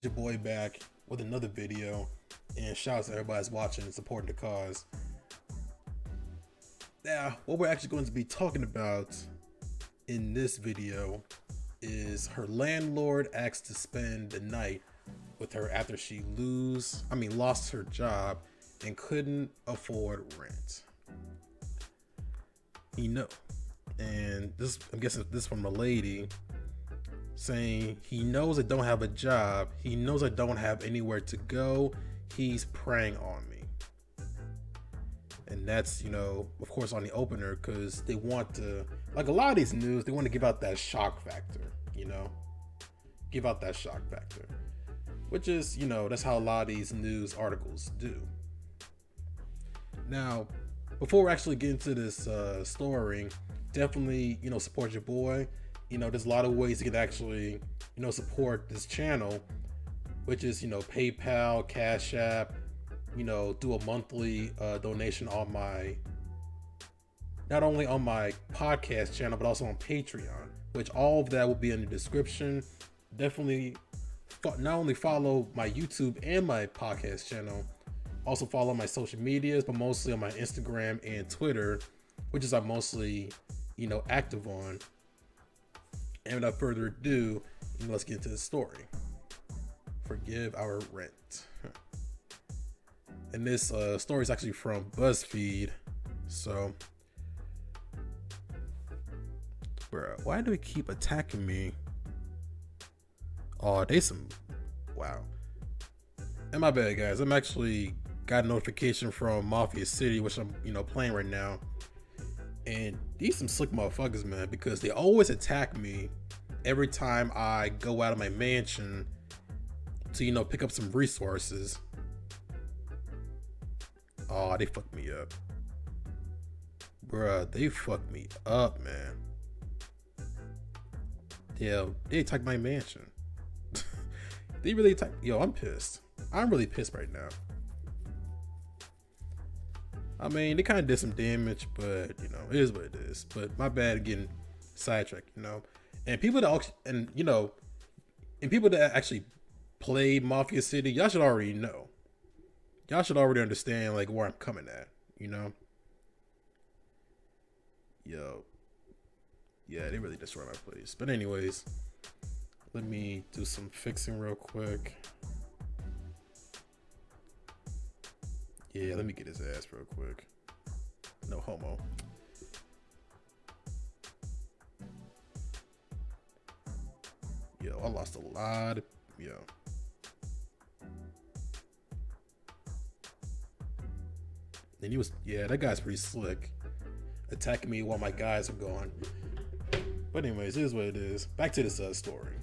Your boy back with another video, and shout out to everybody that's watching and supporting the cause. Now, what we're actually going to be talking about in this video is her landlord asked to spend the night with her after she lost her job and couldn't afford rent. And this, I'm guessing this from a lady saying he knows I don't have a job. He knows I don't have anywhere to go. He's preying on me. And that's, of course, on the opener because they want to, like a lot of these news, they want to give out that shock factor, give out that shock factor, which is, that's how a lot of these news articles do. Now, before we actually get into this story, definitely, support your boy. There's a lot of ways you can actually, support this channel, which is, PayPal, Cash App, do a monthly donation on not only on my podcast channel, but also on Patreon, which all of that will be in the description. Definitely not only follow my YouTube and my podcast channel, also follow my social medias, but mostly on my Instagram and Twitter, which is I'm mostly, active on. And without further ado, let's get into the story. Forgive our rent. And this story is actually from BuzzFeed. So, bro, why do they keep attacking me? Oh, wow. And my bad, guys. I'm actually got a notification from Mafia City, which I'm, playing right now. And these some slick motherfuckers, man, because they always attack me every time I go out of my mansion to, pick up some resources. Oh, they fucked me up. Bruh, they fucked me up, man. Yeah, they attacked my mansion. They really attacked. Yo, I'm pissed. I'm really pissed right now. I mean, they kind of did some damage, but, it is what it is. But my bad getting sidetracked, And people that, and people that actually play Mafia City, y'all should already know. Y'all should already understand, like, where I'm coming at, Yo. Yeah, they really destroyed my place. But anyways, let me do some fixing real quick. Yeah, let me get his ass real quick. No homo. Yo, I lost a lot of... Yo. And that guy's pretty slick. Attacking me while my guys are gone. But anyways, it is what it is. Back to this story.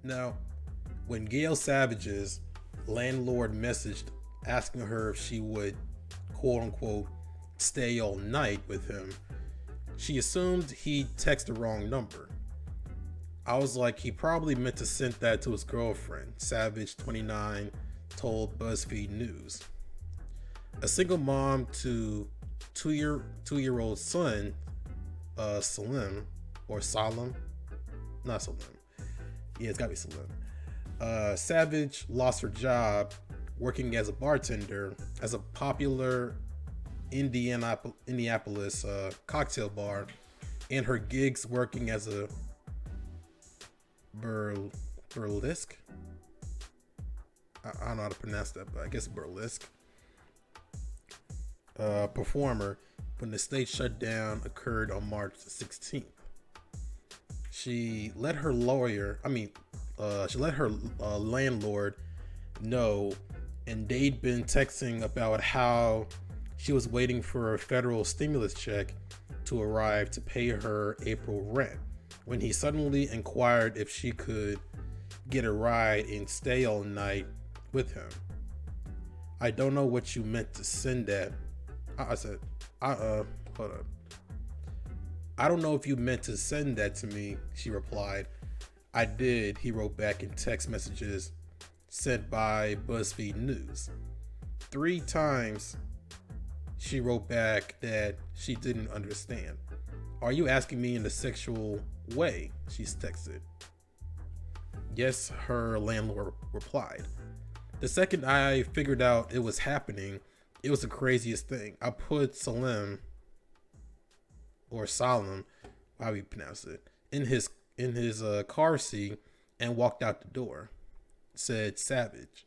Now, when Gail Savage's landlord messaged asking her if she would, quote unquote, stay all night with him, she assumed he texted the wrong number. I was like, he probably meant to send that to his girlfriend, Savage 29 told BuzzFeed News. A single mom to two-year-old son, Salim, or Salim, not Salim. Yeah, it's gotta be Salim. Savage lost her job working as a bartender as a popular Indianapolis cocktail bar, and her gigs working as a burlesque. I don't know how to pronounce that, but I guess burlesque performer when the state shutdown occurred on March 16th. She let her landlord know, and they'd been texting about how she was waiting for a federal stimulus check to arrive to pay her April rent, when he suddenly inquired if she could get a ride and stay all night with him. I don't know what you meant to send that. I said, hold up. I don't know if you meant to send that to me, she replied. I did, he wrote back in text messages sent by BuzzFeed News. 3 times she wrote back that she didn't understand. Are you asking me in a sexual way? She's texted. Yes, her landlord replied. The second I figured out it was happening, it was the craziest thing. I put Salim or Salim, how you pronounce it, in his car seat and walked out the door. Said savage.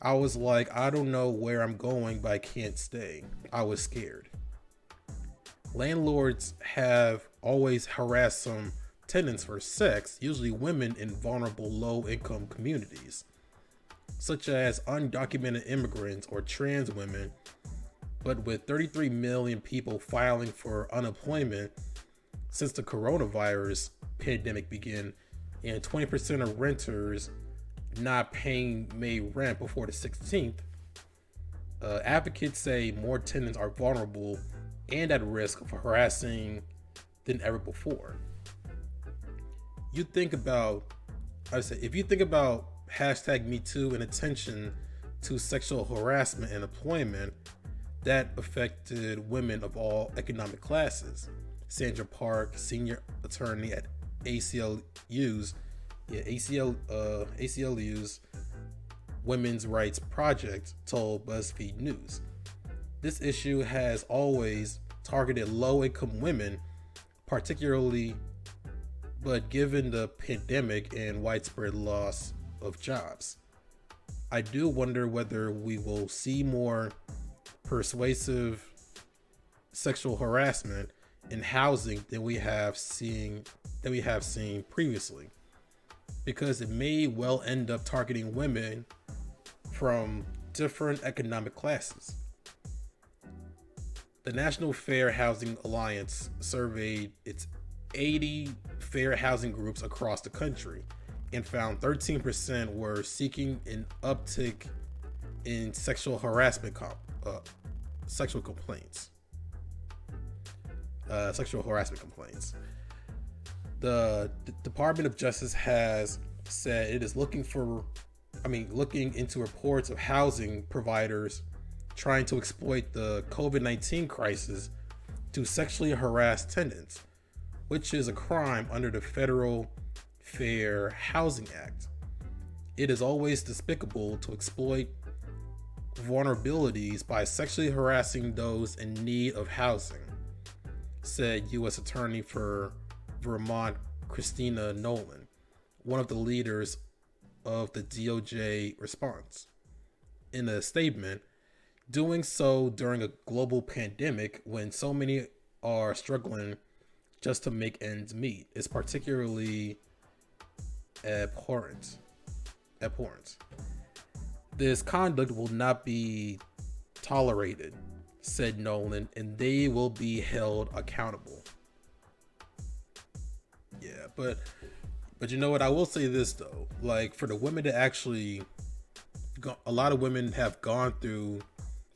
I was like, I don't know where I'm going, but I can't stay. I was scared. Landlords have always harassed some tenants for sex, usually women in vulnerable low income communities, such as undocumented immigrants or trans women. But with 33 million people filing for unemployment since the coronavirus pandemic began, and 20% of renters not paying May rent before the 16th, advocates say more tenants are vulnerable and at risk of harassing than ever before. You think about, I say, if you think about hashtag Me Too and attention to sexual harassment and employment, that affected women of all economic classes. Sandra Park, senior attorney at ACLU's Women's Rights Project, told BuzzFeed News. This issue has always targeted low-income women, particularly, but given the pandemic and widespread loss of jobs, I do wonder whether we will see more persuasive sexual harassment in housing than we have seen previously, because it may well end up targeting women from different economic classes. The National Fair Housing Alliance surveyed its 80 fair housing groups across the country and found 13% were seeking an uptick in sexual harassment sexual harassment complaints. The Department of Justice has said it is looking into reports of housing providers trying to exploit the COVID-19 crisis to sexually harass tenants, which is a crime under the Federal Fair Housing Act. It is always despicable to exploit vulnerabilities by sexually harassing those in need of housing, said U.S. Attorney for Vermont Christina Nolan, one of the leaders of the DOJ response. In a statement, doing so during a global pandemic when so many are struggling just to make ends meet is particularly abhorrent. This conduct will not be tolerated, said Nolan, and they will be held accountable. Yeah, but you know what? I will say this though, like for the women to actually, a lot of women have gone through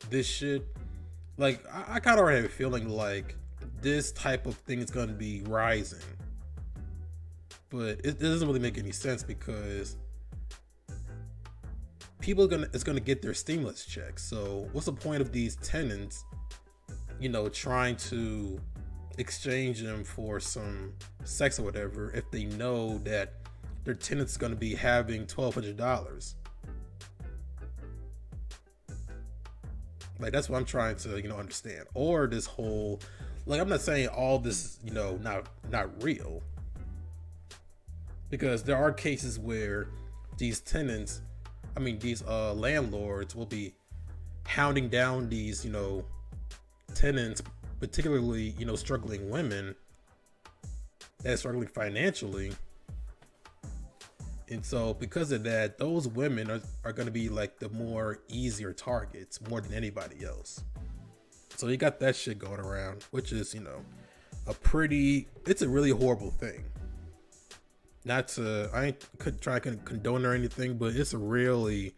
this shit. Like I kind of already have a feeling like this type of thing is going to be rising, but it doesn't really make any sense because people it's gonna get their stimulus checks. So what's the point of these tenants, trying to exchange them for some sex or whatever if they know that their tenant's gonna be having $1,200? Like that's what I'm trying to understand. Or this whole, like, I'm not saying all this not real, because there are cases where these tenants, these landlords will be hounding down these tenants, particularly struggling women that are struggling financially. And so because of that, those women are going to be like the more easier targets more than anybody else. So you got that shit going around, which is it's a really horrible thing. I ain't try to condone or anything, but it's a really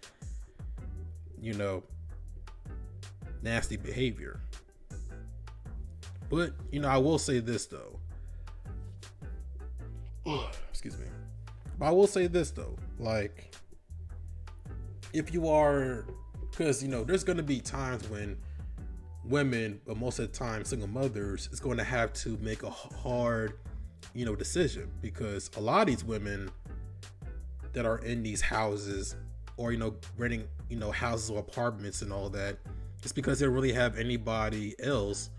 nasty behavior. But I will say this though. Excuse me. But I will say this though, like, if you are, because there's going to be times when women, but most of the time single mothers, is going to have to make a hard decision, because a lot of these women, that are in these houses, or renting houses or apartments and all that, just because they don't really have anybody else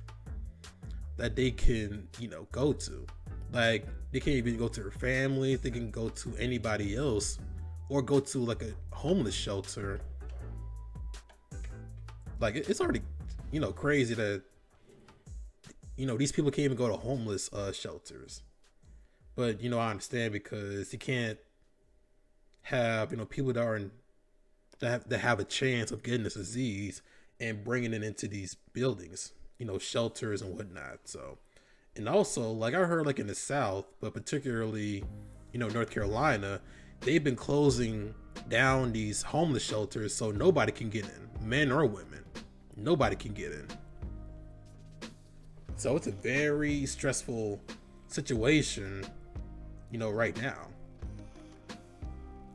that they can go to. Like, they can't even go to their family. They can go to anybody else, or go to like a homeless shelter. Like, it's already crazy that these people can't even go to homeless shelters. But I understand, because you can't have people that are that have a chance of getting this disease and bringing it into these buildings, shelters and whatnot. So, and also, like, I heard, like, in the South, but particularly North Carolina, they've been closing down these homeless shelters so nobody can get in, men or women. Nobody can get in. So it's a very stressful situation, right now.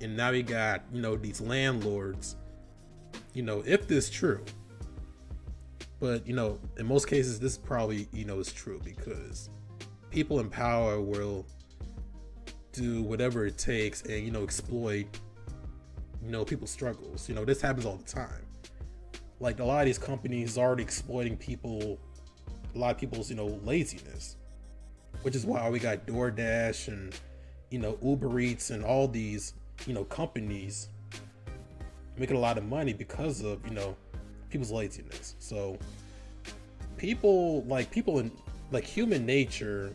And now you got, these landlords, if this is true. But, in most cases, this probably, is true, because people in power will do whatever it takes and, exploit, people's struggles. This happens all the time. Like, a lot of these companies are already exploiting a lot of people's, laziness, which is why we got DoorDash and, Uber Eats and all these, companies making a lot of money because of, people's laziness. So people in human nature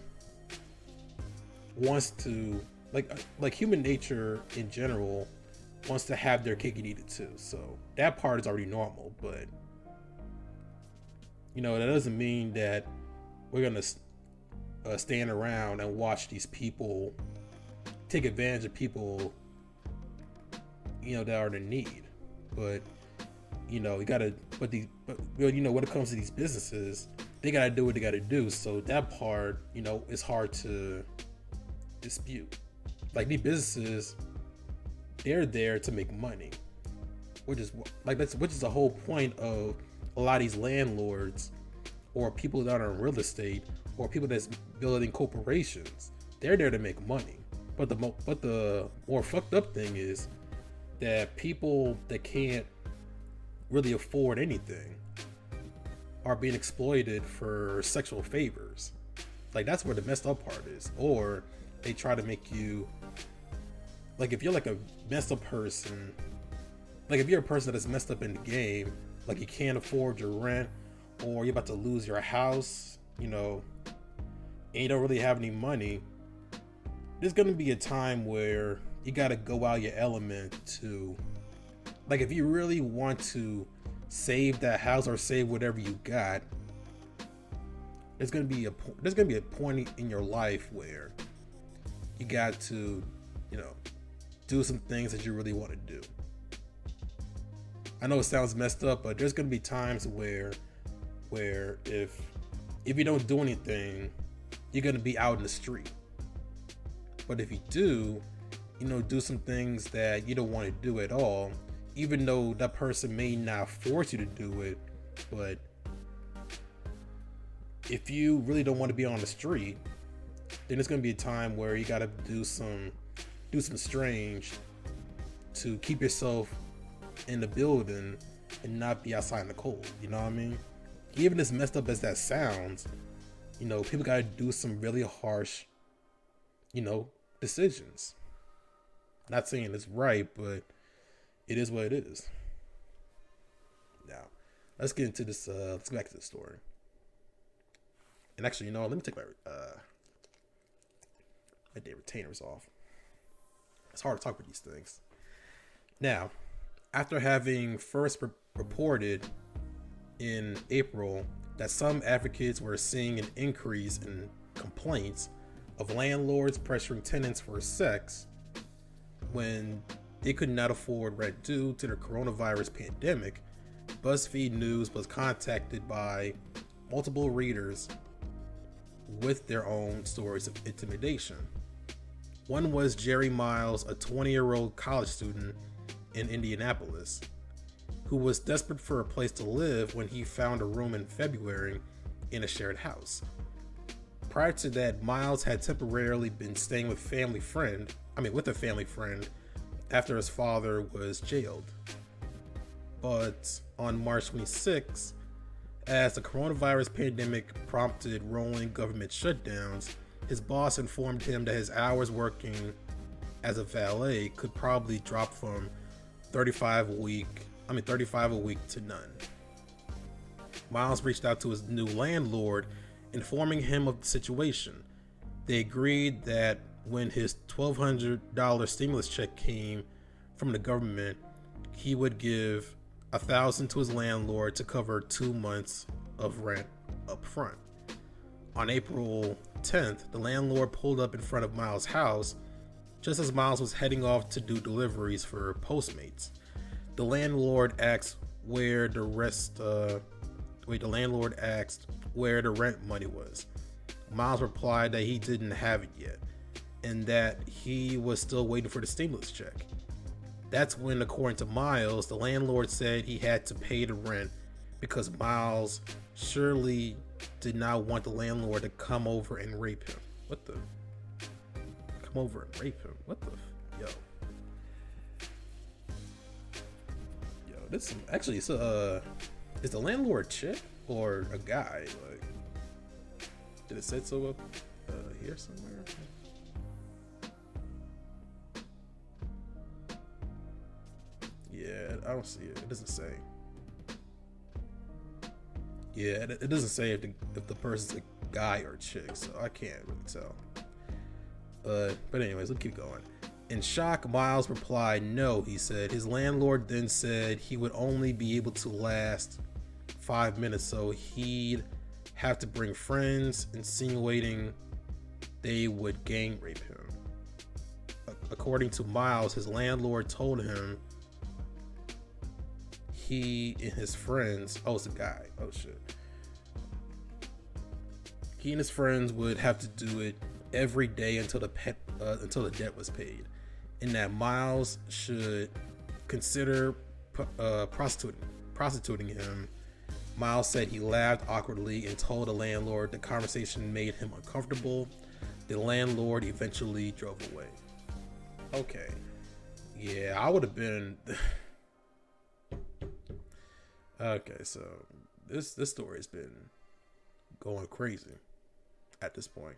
wants to, like human nature in general wants to have their cake and eat it too. So that part is already normal, but that doesn't mean that we're gonna stand around and watch these people take advantage of people that are in need. But you gotta, when it comes to these businesses, they gotta do what they gotta do. So that part, is hard to dispute. Like, these businesses, they're there to make money, which is the whole point of a lot of these landlords, or people that are in real estate, or people that's building corporations. They're there to make money. But the more fucked up thing is that people that can't really afford anything are being exploited for sexual favors. Like, that's where the messed up part is. Or they try to make you, like, if you're like a messed up person, like if you're a person that's messed up in the game, like you can't afford your rent, or you're about to lose your house, and you don't really have any money, there's gonna be a time where you gotta go out your element to, like, if you really want to save that house or save whatever you got, there's gonna be a point in your life where you got to, do some things that you really want to do. I know it sounds messed up, but there's gonna be times where if you don't do anything, you're gonna be out in the street. But if you do, do some things that you don't want to do at all, even though that person may not force you to do it, but if you really don't want to be on the street, then it's gonna be a time where you gotta do some strange to keep yourself in the building and not be outside in the cold. You know what I mean? Even as messed up as that sounds, people gotta do some really harsh, decisions. Not saying it's right, but it is what it is. Now, let's get into this. Let's go back to the story. And actually, let me take my day retainers off. It's hard to talk about these things. Now, after having first reported in April that some advocates were seeing an increase in complaints of landlords pressuring tenants for sex when they could not afford rent due to the coronavirus pandemic, BuzzFeed News was contacted by multiple readers with their own stories of intimidation. One was Jerry Miles, a 20-year-old college student in Indianapolis, who was desperate for a place to live when he found a room in February in a shared house. Prior to that, Miles had temporarily been staying with a family friend, after his father was jailed. But on March 26, as the coronavirus pandemic prompted rolling government shutdowns, his boss informed him that his hours working as a valet could probably drop from 35 a week to none. Miles reached out to his new landlord, informing him of the situation. They agreed that when his $1,200 stimulus check came from the government, he would give $1,000 to his landlord to cover 2 months of rent up front. On April 10th, the landlord pulled up in front of Miles' house just as Miles was heading off to do deliveries for Postmates. The landlord asked where the rent money was. Miles replied that he didn't have it yet and that he was still waiting for the stimulus check. That's when, according to Miles, the landlord said he had to pay the rent because Miles surely did not want the landlord to come over and rape him. What the? Come over and rape him? What the? Yo, this actually, is the landlord a chick or a guy? Like, did it say so up here somewhere? Yeah, I don't see it. It doesn't say. Yeah, it doesn't say if the person's a guy or a chick, so I can't really tell. But anyways, let's keep going. In shock, Miles replied, "No," he said. His landlord then said he would only be able to last 5 minutes, so he'd have to bring friends, insinuating they would gang rape him. According to Miles, his landlord told him he and his friends, it's a guy, he and his friends would have to do it every day until the debt was paid, and that Miles should consider prostituting him. Miles said he laughed awkwardly and told the landlord the conversation made him uncomfortable. The landlord eventually drove away. Okay, yeah, I would have been. Okay, so this story's been going crazy at this point.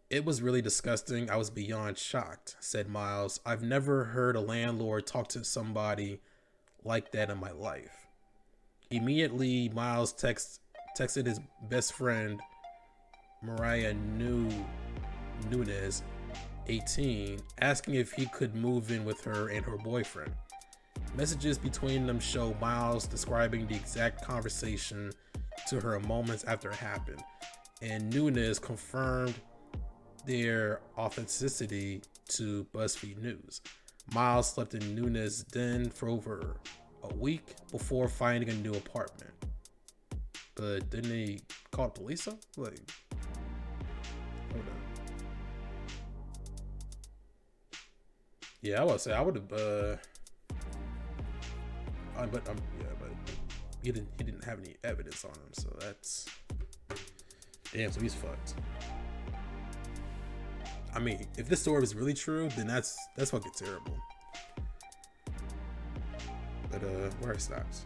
"It was really disgusting. I was beyond shocked," said Miles. "I've never heard a landlord talk to somebody like that in my life." Immediately, Miles texted his best friend, Mariah Nunez, 18, asking if he could move in with her and her boyfriend. Messages between them show Miles describing the exact conversation to her moments after it happened, and Nunez confirmed their authenticity to BuzzFeed News. Miles slept in Nunez's den for over a week before finding a new apartment. But didn't he call the police up? Like, hold on. Yeah, I would say I would have. But he didn't have any evidence on him, so that's damn. So he's fucked. I mean, if this story was really true, then that's fucking terrible. But where it stops.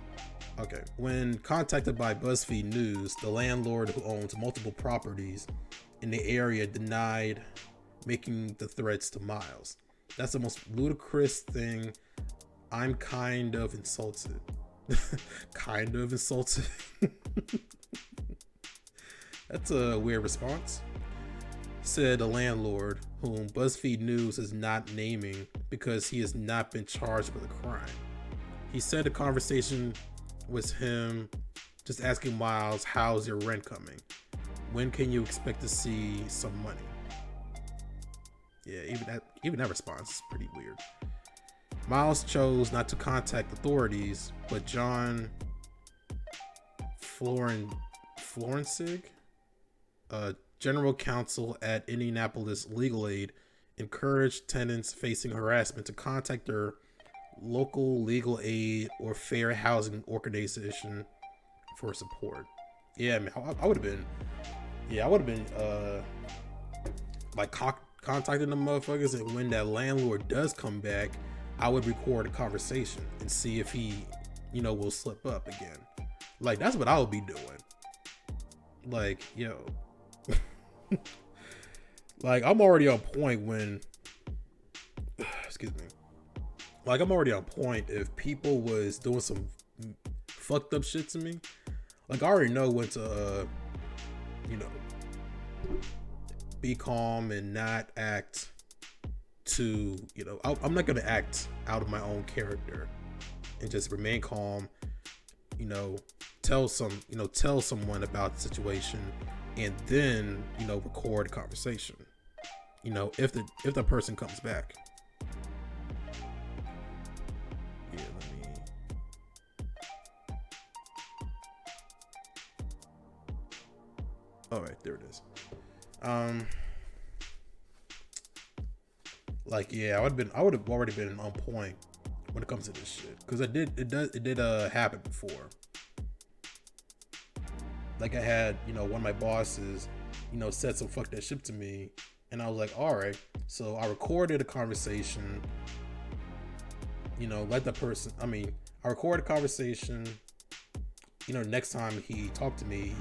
Okay. When contacted by BuzzFeed News, the landlord, who owns multiple properties in the area, denied making the threats to Miles. "That's the most ludicrous thing. I'm kind of insulted." Kind of insulted. That's a weird response, said the landlord, whom BuzzFeed News is not naming because he has not been charged with a crime. He said the conversation was him just asking Miles, "How's your rent coming? When can you expect to see some money?" Yeah, even that response is pretty weird. Miles chose not to contact authorities, but John Florencig, general counsel at Indianapolis Legal Aid, encouraged tenants facing harassment to contact their local legal aid or fair housing organization for support. Yeah, I mean, I would have been like contacting the motherfuckers, and when that landlord does come back, I would record a conversation and see if he, will slip up again. Like, that's what I would be doing. Like, yo. Like, I'm already on point when, excuse me. Like, I'm already on point if people was doing some fucked up shit to me. Like, I already know when to, be calm and not act to, I'm not going to act out of my own character and just remain calm, tell someone about the situation and then, record a conversation, if the person comes back. Yeah, let me. All right, there it is. Like, yeah, I would have already been on point when it comes to this shit, because it did happen before. Like, I had, one of my bosses, said some fuck that shit to me, and I was like, all right. So I recorded a conversation, let the person. I recorded a conversation. Next time he talked to me,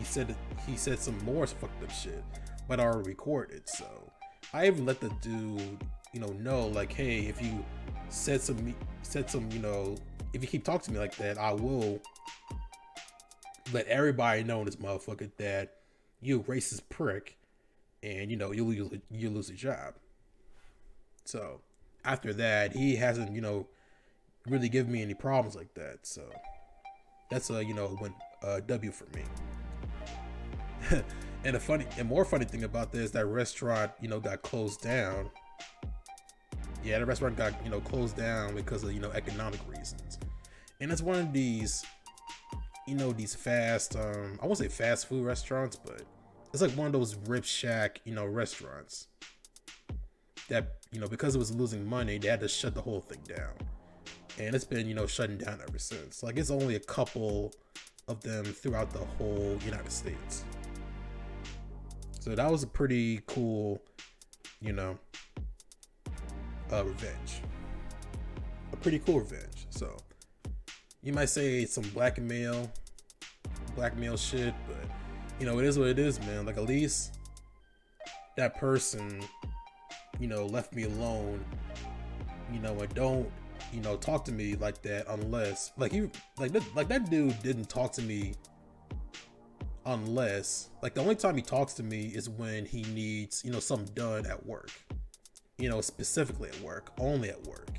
he said some more fucked up shit, but I already recorded. So I even let the dude, know, like, hey, if you said some, if you keep talking to me like that, I will let everybody know in this motherfucker that you a racist prick, and you lose your job. So after that, he hasn't, really given me any problems like that. So that's a W for me. And the more funny thing about this, that restaurant, got closed down. Yeah, the restaurant got, closed down because of, economic reasons. And it's one of these, these fast, I won't say fast food restaurants, but it's like one of those Rip Shack, restaurants that, because it was losing money, they had to shut the whole thing down. And it's been, shutting down ever since. Like, it's only a couple of them throughout the whole United States. So that was a pretty cool, revenge. A pretty cool revenge. So you might say it's some blackmail shit, but it is what it is, man. Like, at least that person, left me alone, and don't, talk to me like that unless, like, that dude didn't talk to me unless, like, the only time he talks to me is when he needs, something done at work, specifically at work, only at work.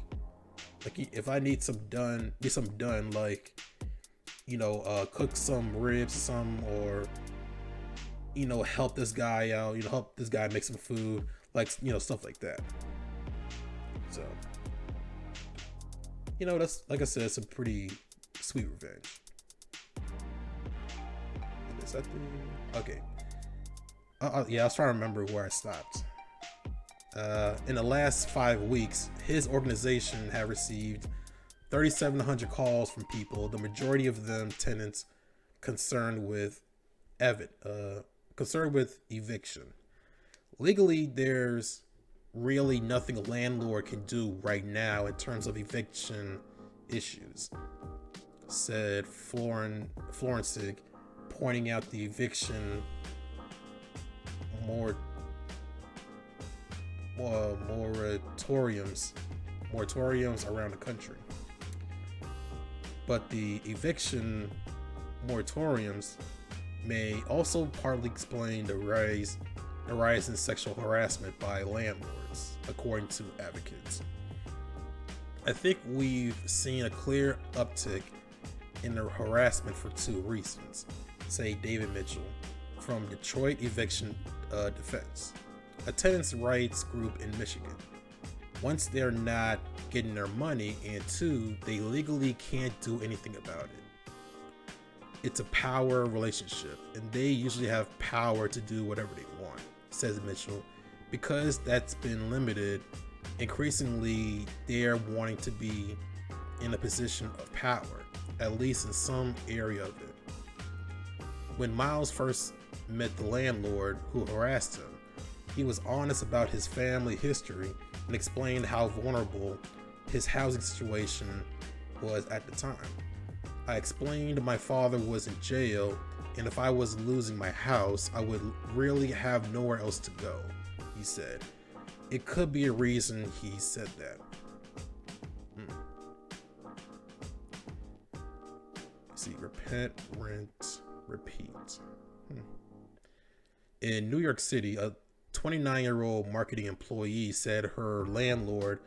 Like, if I need something done, like, cook some ribs or something, or, help this guy out, help this guy make some food, like, stuff like that. So, that's, like I said, it's a pretty sweet revenge. Is that the... Okay. Yeah, I was trying to remember where I stopped. In the last 5 weeks, his organization had received 3,700 calls from people, the majority of them tenants concerned with eviction. Legally, there's really nothing a landlord can do right now in terms of eviction issues, said Florencig, pointing out the eviction moratoriums around the country. But the eviction moratoriums may also partly explain the rise in sexual harassment by landlords, according to advocates. I think we've seen a clear uptick in the harassment for two reasons, say David Mitchell from Detroit Eviction Defense, a tenants' rights group in Michigan. Once they're not getting their money, and two, they legally can't do anything about it. It's a power relationship, and they usually have power to do whatever they want, says Mitchell. Because that's been limited, increasingly they're wanting to be in a position of power, at least in some area of it. When Miles first met the landlord who harassed him, He was honest about his family history and explained how vulnerable his housing situation was at the time. I explained my father was in jail, and if I was losing my house, I would really have nowhere else to go, he said. It could be a reason he said that. Let's see, repent, rent, repeat. In New York City, a 29-year-old marketing employee said her landlord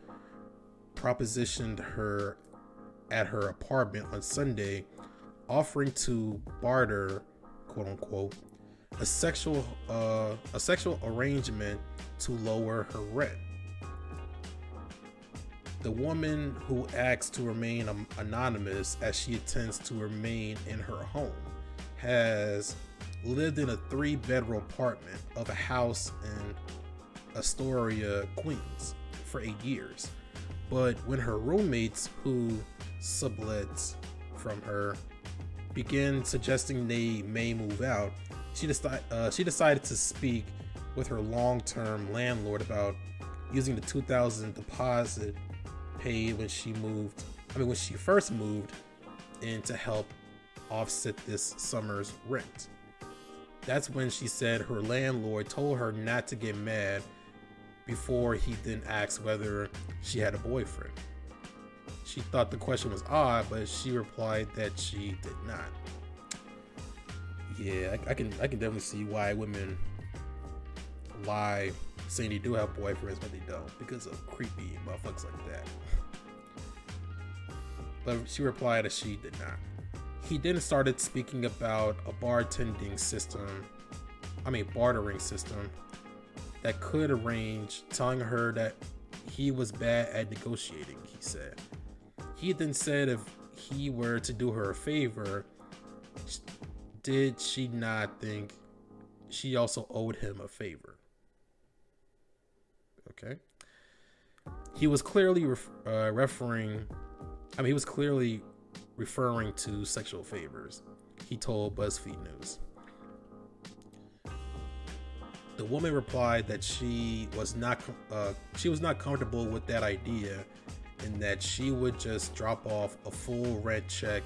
propositioned her at her apartment on Sunday, offering to barter, quote unquote, a sexual arrangement to lower her rent. The woman, who asked to remain anonymous as she intends to remain in her home, has lived in a 3-bedroom apartment of a house in Astoria, Queens for 8 years. But when her roommates, who sublets from her, began suggesting they may move out, she decided to speak with her long-term landlord about using the $2,000 deposit paid when she first moved in to help offset this summer's rent. That's when she said her landlord told her not to get mad before he then asked whether she had a boyfriend. She thought the question was odd, but she replied that she did not. Yeah, I can definitely see why women lie saying they do have boyfriends but they don't, because of creepy motherfuckers like that. But she replied that she did not. He then started speaking about a bartering system that could arrange, telling her that he was bad at negotiating, he said. He then said if he were to do her a favor, did she not think she also owed him a favor? Okay. He was clearly referring to sexual favors, he told BuzzFeed News. The woman replied that she was not comfortable with that idea, and that she would just drop off a full rent check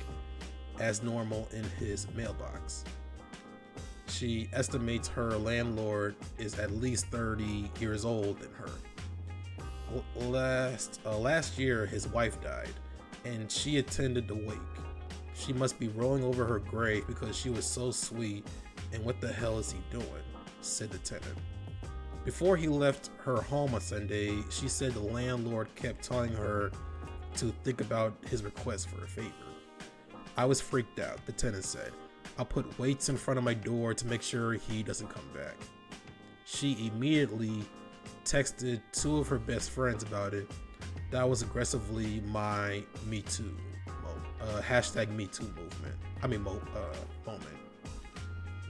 as normal in his mailbox. She estimates her landlord is at least 30 years old than her. Last year, his wife died, and she attended the wake. She must be rolling over her grave because she was so sweet, and what the hell is he doing? Said the tenant. Before he left her home on Sunday, she said the landlord kept telling her to think about his request for a favor. I was freaked out, the tenant said. I'll put weights in front of my door to make sure he doesn't come back. She immediately texted 2 of her best friends about it. That was aggressively my Me Too, hashtag Me Too moment.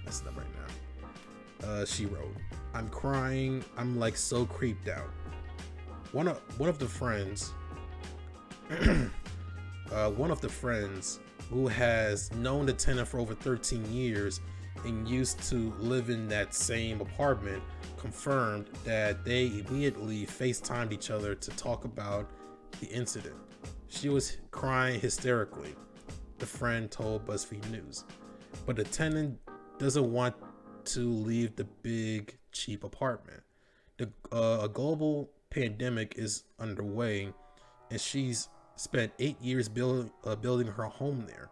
That's it up right now. She wrote, I'm crying. I'm like so creeped out. One of the friends who has known the tenant for over 13 years and used to live in that same apartment confirmed that they immediately FaceTimed each other to talk about the incident. She was crying hysterically, the friend told BuzzFeed News. But the tenant doesn't want to leave the big, cheap apartment. A global pandemic is underway, and she's spent 8 years building her home there,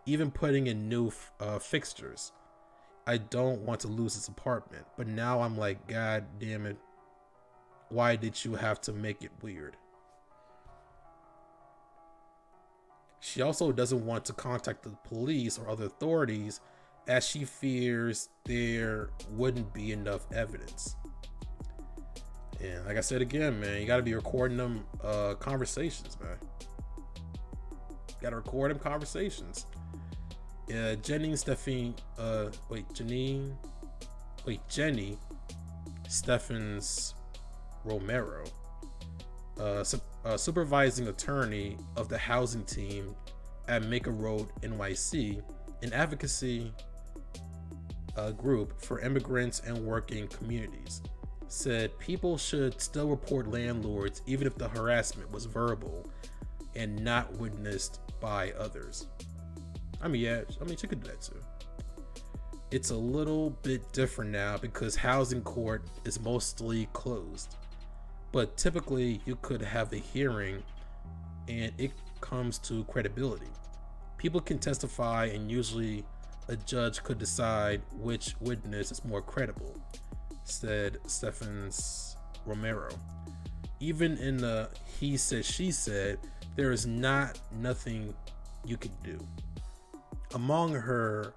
even putting in new fixtures. I don't want to lose this apartment, but now I'm like, God damn it, why did you have to make it weird? She also doesn't want to contact the police or other authorities as she fears there wouldn't be enough evidence. And like I said again, man, you got to be recording them conversations, man. Got to record them conversations. Jenny Stephens Romero, supervising attorney of the housing team at Make a Road NYC, an advocacy group for immigrants and working communities, said people should still report landlords even if the harassment was verbal and not witnessed by others. She could do that too. It's a little bit different now because housing court is mostly closed. But typically you could have a hearing and it comes to credibility. People can testify and usually a judge could decide which witness is more credible, said Stephens Romero. Even in the he said, she said, there is nothing you can do. Among her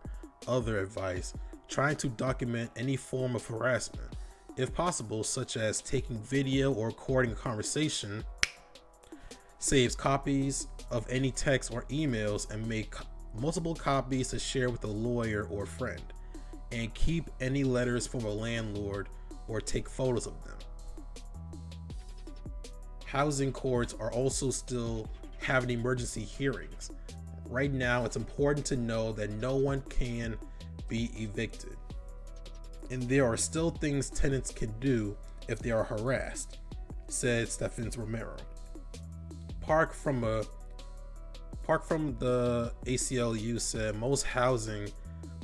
other advice, trying to document any form of harassment, if possible, such as taking video or recording a conversation, saves copies of any text or emails and make multiple copies to share with a lawyer or friend, and keep any letters from a landlord or take photos of them. Housing courts are also still having emergency hearings. Right now, it's important to know that no one can be evicted, and there are still things tenants can do if they are harassed, said Stephens Romero. Park from the ACLU said most housing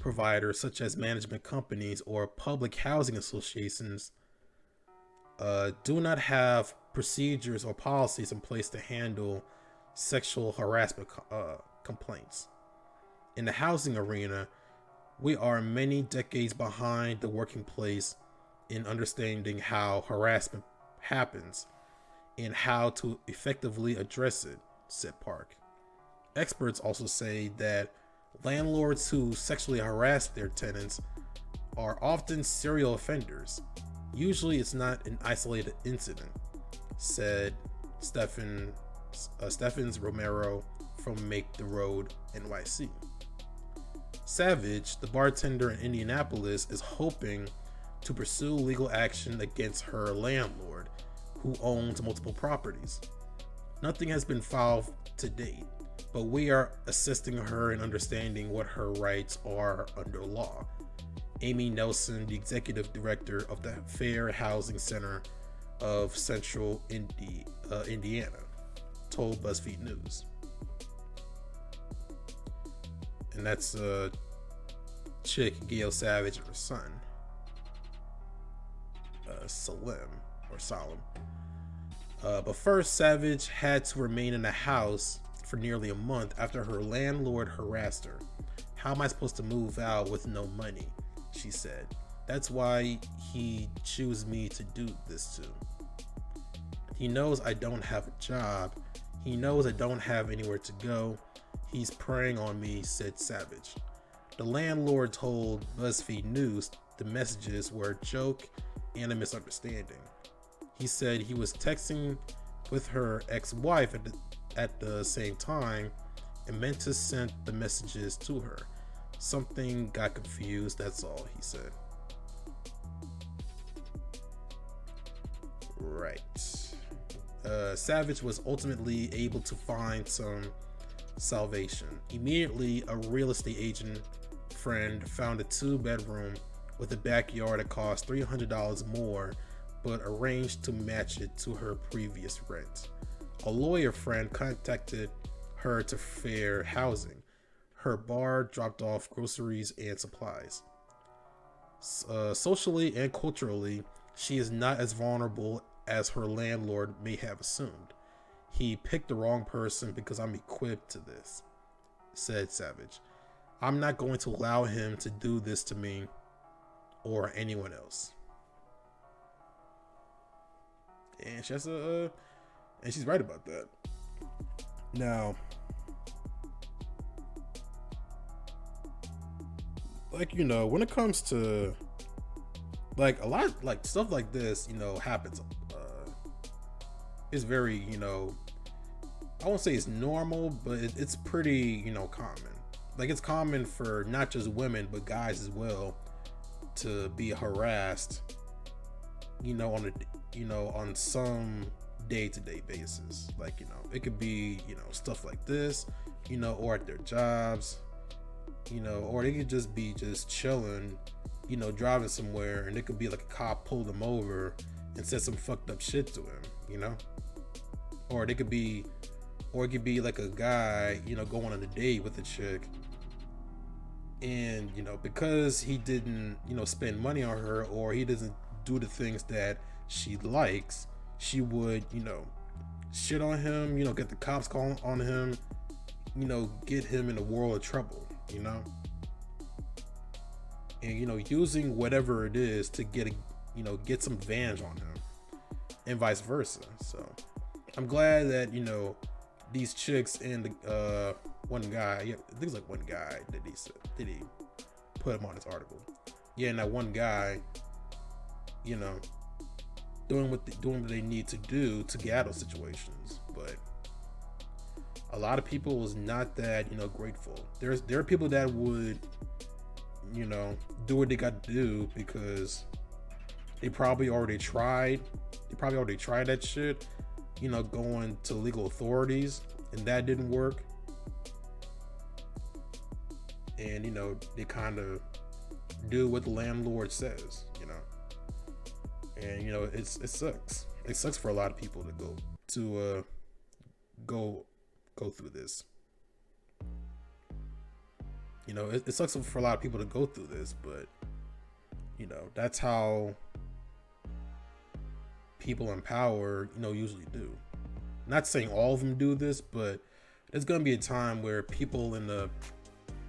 providers, such as management companies or public housing associations, do not have procedures or policies in place to handle sexual harassment complaints. In the housing arena, we are many decades behind the working place in understanding how harassment happens and how to effectively address it, said Park. Experts also say that landlords who sexually harass their tenants are often serial offenders. Usually it's not an isolated incident, said Stephens Romero from Make the Road NYC. Savage, the bartender in Indianapolis, is hoping to pursue legal action against her landlord, who owns multiple properties. Nothing has been filed to date, but we are assisting her in understanding what her rights are under law. Amy Nelson, the executive director of the Fair Housing Center of Central Indiana, told BuzzFeed News. And that's chick Gail Savage and her son, Salim. But first, Savage had to remain in the house for nearly a month after her landlord harassed her. How am I supposed to move out with no money? She said. That's why he chose me to do this too. He knows I don't have a job. He knows I don't have anywhere to go. He's preying on me, said Savage. The landlord told BuzzFeed News the messages were a joke and a misunderstanding. He said he was texting with her ex-wife at the same time and meant to send the messages to her. Something got confused, that's all, he said. Right. Savage was ultimately able to find some salvation. Immediately, a real estate agent friend found a 2-bedroom with a backyard that cost $300 more, but arranged to match it to her previous rent. A lawyer friend contacted her to Fair Housing. Her bar dropped off groceries and supplies. Socially and culturally, she is not as vulnerable as her landlord may have assumed. He picked the wrong person because I'm equipped to this, said Savage. I'm not going to allow him to do this to me or anyone else. And she has and she's right about that. Now, when it comes to a lot stuff like this, happens. It's very, I won't say it's normal, but it's pretty, common. It's common for not just women but guys as well to be harassed, on some day-to-day basis. It could be, stuff like this, or at their jobs, or they could just be chilling, driving somewhere, and it could be like a cop pulled him over and said some fucked up shit to him, or it could be like a guy, going on a date with a chick, and because he didn't, spend money on her, or he doesn't do the things that she likes, she would, shit on him, get the cops calling on him, get him in a world of trouble, and using whatever it is to get some advantage on him, and vice versa. So I'm glad that these chicks and the one guy, I think it's like one guy that he put him on this article. Yeah, and that one guy, doing what they need to do to get out of situations. But a lot of people is not that grateful. There are people that would do what they got to do because they probably already tried that shit, going to legal authorities, and that didn't work. And they kind of do what the landlord says, and it sucks. It sucks for a lot of people to go through this. It sucks for a lot of people to go through this, but that's how people in power usually do. Not saying all of them do this, but there's going to be a time where people in the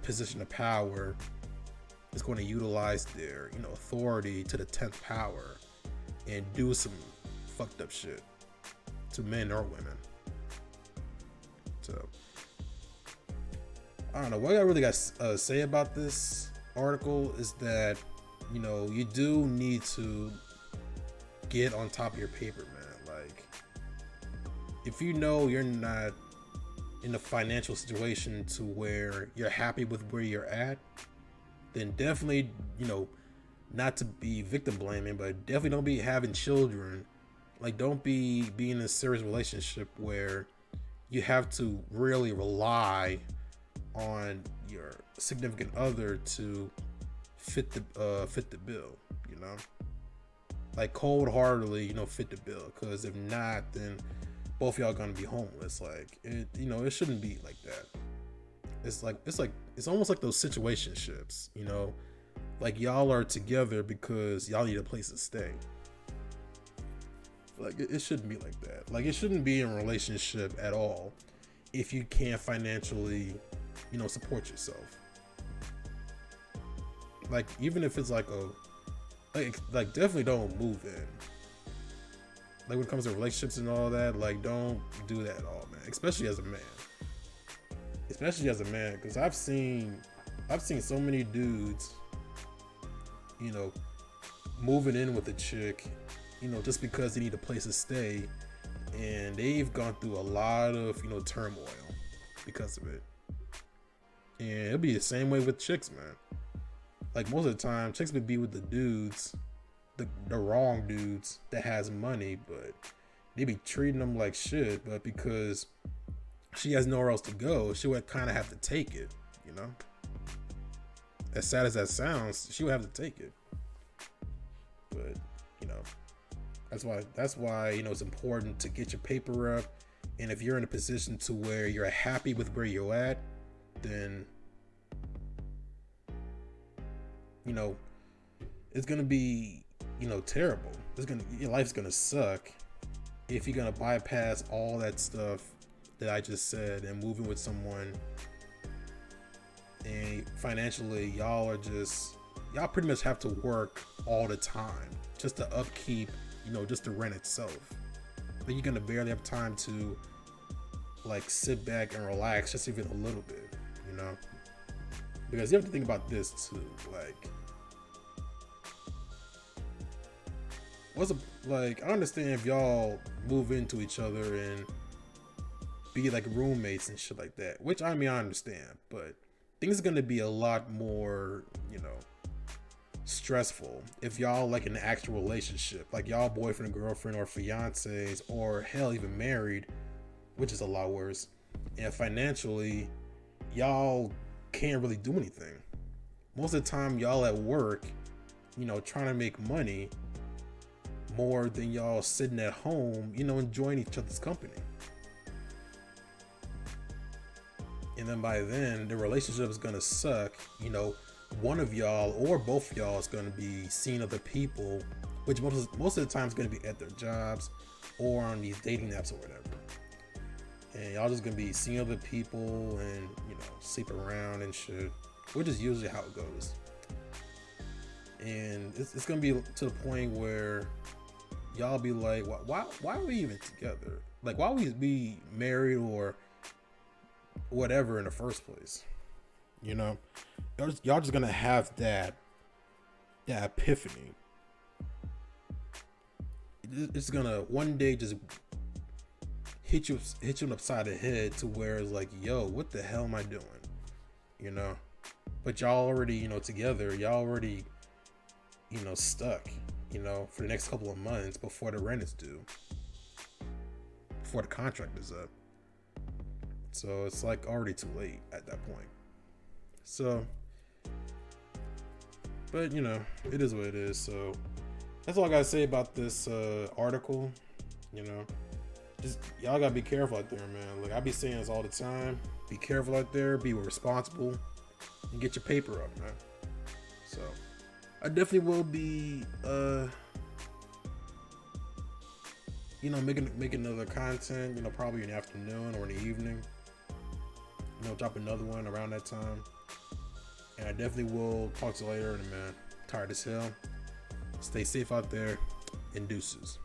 position of power is going to utilize their authority to the 10th power and do some fucked up shit to men or women. So I don't know what I really got to say about this article is that you do need to get on top of your paper, man. Like, if you're not in a financial situation to where you're happy with where you're at, then definitely, not to be victim blaming, but definitely don't be having children. Like, don't be in a serious relationship where you have to really rely on your significant other to fit the bill, like cold-heartedly, fit the bill. Because if not, then both y'all gonna be homeless. Like, it shouldn't be like that. It's almost like those situationships, like y'all are together because y'all need a place to stay. Like, it shouldn't be like that. Like, it shouldn't be in a relationship at all if you can't financially, support yourself. Like, even if it's like definitely don't move in. Like, when it comes to relationships and all that, like, don't do that at all, man. Especially as a man. Because I've seen so many dudes, moving in with a chick, just because they need a place to stay, and they've gone through a lot of, turmoil because of it. And it'll be the same way with chicks, man. Like, most of the time, chicks would be with the dudes, the wrong dudes that has money, but they be treating them like shit. But because she has nowhere else to go, she would kind of have to take it, As sad as that sounds, she would have to take it. But, that's why, it's important to get your paper up. And if you're in a position to where you're happy with where you're at, then, it's going to be, terrible. Your life's going to suck if you're going to bypass all that stuff that I just said and move in with someone. And financially, y'all pretty much have to work all the time just to upkeep, just the rent itself. Like, you're going to barely have time to, like, sit back and relax just even a little bit, Because you have to think about this too, like, I understand if y'all move into each other and be like roommates and shit like that, which I understand, but things are gonna be a lot more, stressful if y'all like in an actual relationship, like y'all boyfriend, girlfriend, or fiancés, or hell, even married, which is a lot worse. And financially, y'all can't really do anything. Most of the time, y'all at work, trying to make money more than y'all sitting at home, enjoying each other's company. And then by then, the relationship is gonna suck. One of y'all or both of y'all is gonna be seeing other people, which most of the time is gonna be at their jobs or on these dating apps or whatever. And y'all just gonna be seeing other people and sleep around and shit, which is usually how it goes. And it's gonna be to the point where y'all be like, why are we even together? Like, why would we be married or whatever in the first place? Y'all just gonna have that epiphany. It's gonna one day just hit you upside the head to where it's like, yo, what the hell am I doing? But y'all already, together. Y'all already, stuck, for the next couple of months before the rent is due, before the contract is up. So it's like already too late at that point. So, but it is what it is. So that's all I gotta say about this article. Just y'all gotta be careful out there, man. Like I be saying this all the time. Be careful out there. Be responsible, and get your paper up, man. So I definitely will be, making another content. Probably in the afternoon or in the evening. Drop another one around that time. And I definitely will talk to you later. And man, tired as hell. Stay safe out there, and deuces.